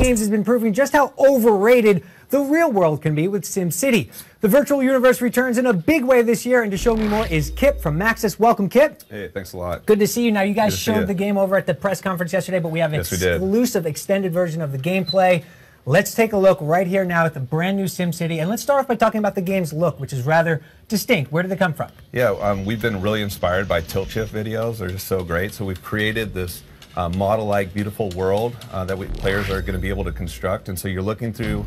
Games has been proving just how overrated the real world can be with SimCity. The virtual universe returns in a big way this year, and to show me more is Kip from Maxis. Welcome, Kip. Hey, thanks a lot. Good to see you. Now, you guys showed the game over at the press conference yesterday, but we have an exclusive extended version of the gameplay. Let's take a look right here now at the brand new SimCity, and let's start off by talking about the game's look, which is rather distinct. Where did it come from? Yeah, we've been really inspired by tilt shift videos. They're just so great. So we've created this model-like, beautiful world that players are going to be able to construct. And so you're looking through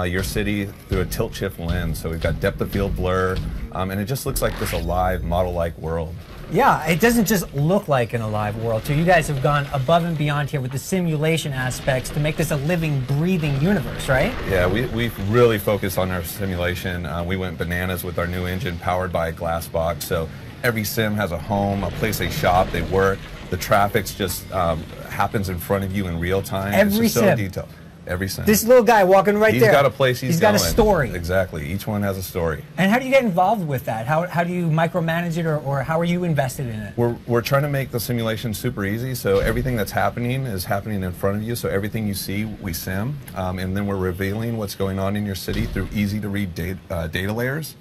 your city through a tilt shift lens. So we've got depth of field blur, and it just looks like this alive, model-like world. Yeah, it doesn't just look like an alive world, too. You guys have gone above and beyond here with the simulation aspects to make this a living, breathing universe, right? Yeah, we've really focused on our simulation. We went bananas with our new engine powered by a glass box. So every sim has a home, a place they shop, they work. The traffic's just happens in front of you in real time. Every it's just so detailed. Every sim. This little guy walking right there. He's got a place he's going. He's got a story. Exactly. Each one has a story. And how do you get involved with that? How do you micromanage it, or how are you invested in it? We're trying to make the simulation super easy, so everything that's happening is happening in front of you, so everything you see, we sim, and then we're revealing what's going on in your city through easy-to-read data layers.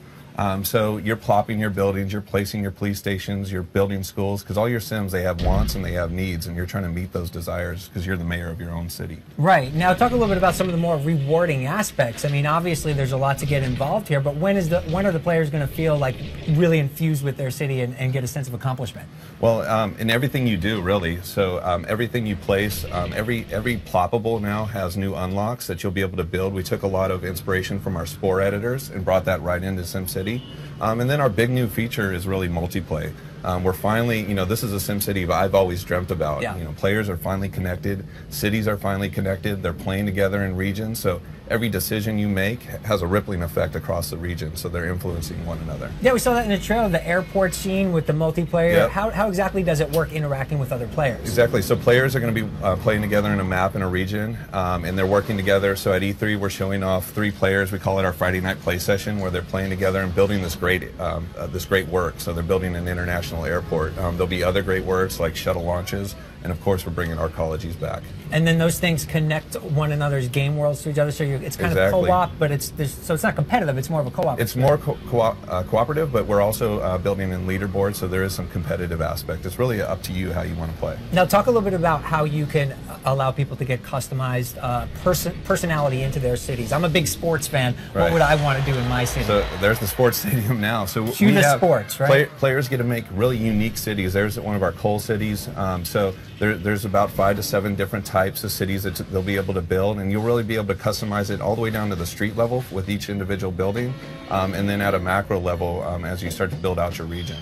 So you're plopping your buildings, you're placing your police stations, you're building schools, because all your sims, they have wants and they have needs, and you're trying to meet those desires because you're the mayor of your own city. Right. Now talk a little bit about some of the more rewarding aspects. I mean, obviously there's a lot to get involved here, but when are the players going to feel like really infused with their city and get a sense of accomplishment? Well, in everything you do, really. So everything you place, every ploppable now has new unlocks that you'll be able to build. We took a lot of inspiration from our Spore editors and brought that right into SimCity. And then our big new feature is really multiplay. We're finally, this is a SimCity I've always dreamt about. Yeah. Players are finally connected, cities are finally connected, they're playing together in regions, so every decision you make has a rippling effect across the region, so they're influencing one another. Yeah, we saw that in the trailer, the airport scene with the multiplayer. Yep. How exactly does it work interacting with other players? Exactly, so players are going to be playing together in a map in a region, and they're working together. So at E3 we're showing off 3 players, we call it our Friday night play session, where they're playing together and building this great work. So they're building an international airport. There'll be other great works like shuttle launches, and of course we're bringing arcologies back. And then those things connect one another's game worlds to each other, so it's kind of co-op, but so it's not competitive, it's more of a co-op. It's more cooperative, but we're also building in leaderboards, so there is some competitive aspect. It's really up to you how you want to play. Now talk a little bit about how you can allow people to get customized personality into their cities. I'm a big sports fan. Right. What would I want to do in my city? So there's the sports stadium now. So we have sports, right? Players get to make really unique cities. There's one of our coal cities. So there's about 5 to 7 different types of cities that they'll be able to build, and you'll really be able to customize it all the way down to the street level with each individual building, and then at a macro level as you start to build out your region.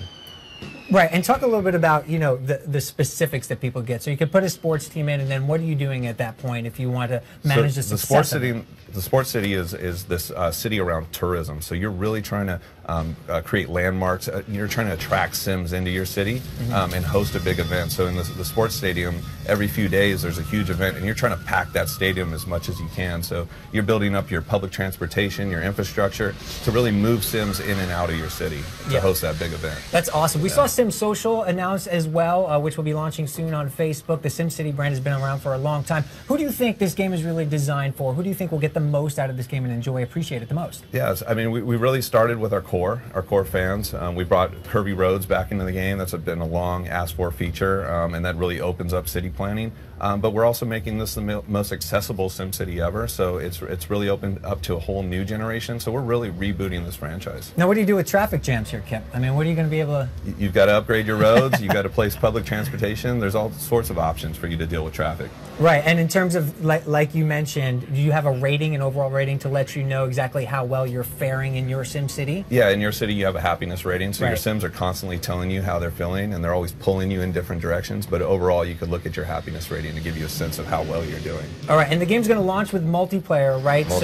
Right, and talk a little bit about the specifics that people get. So you can put a sports team in, and then what are you doing at that point if you want to manage the success of it? The sports city is this city around tourism. So you're really trying to create landmarks. You're trying to attract Sims into your city and host a big event. So in the sports stadium, every few days there's a huge event, and you're trying to pack that stadium as much as you can. So you're building up your public transportation, your infrastructure to really move Sims in and out of your city to host that big event. That's awesome. We saw Sim Social announced as well, which will be launching soon on Facebook. The SimCity brand has been around for a long time. Who do you think this game is really designed for? Who do you think will get the most out of this game and appreciate it the most? Yes, I mean, we really started with our core fans. We brought curvy roads back into the game. That's been a long asked for feature, and that really opens up city planning. But we're also making this the most accessible SimCity ever, so it's really opened up to a whole new generation. So we're really rebooting this franchise. Now, what do you do with traffic jams here, Kip? I mean, what are you going to be able to... You've got to upgrade your roads. You've got to place public transportation. There's all sorts of options for you to deal with traffic. Right, and in terms of, like you mentioned, do you have a rating, an overall rating, to let you know exactly how well you're faring in your SimCity? Yeah, in your city you have a happiness rating, so your Sims are constantly telling you how they're feeling, and they're always pulling you in different directions, but overall you could look at your happiness rating to give you a sense of how well you're doing. All right, and the game's going to launch with multiplayer, right? Multiplayer.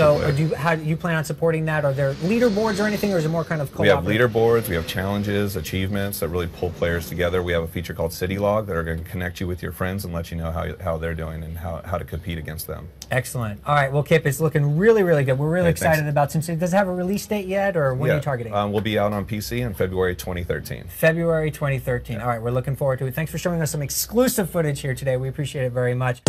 So how do you plan on supporting that? Are there leaderboards or anything, or is it more kind of co-op? We have leaderboards, we have challenges, achievements that really pull players together. We have a feature called City Log that are going to connect you with your friends and let you know how they're doing and how to compete against them. Excellent. All right, well, Kip, it's looking really, really good. We're really excited about SimCity. Does it have a release date yet, or when are you targeting? We'll be out on PC in February 2013. February 2013. All right, we're looking forward to it. Thanks for showing us some exclusive footage here today. We appreciate it very much.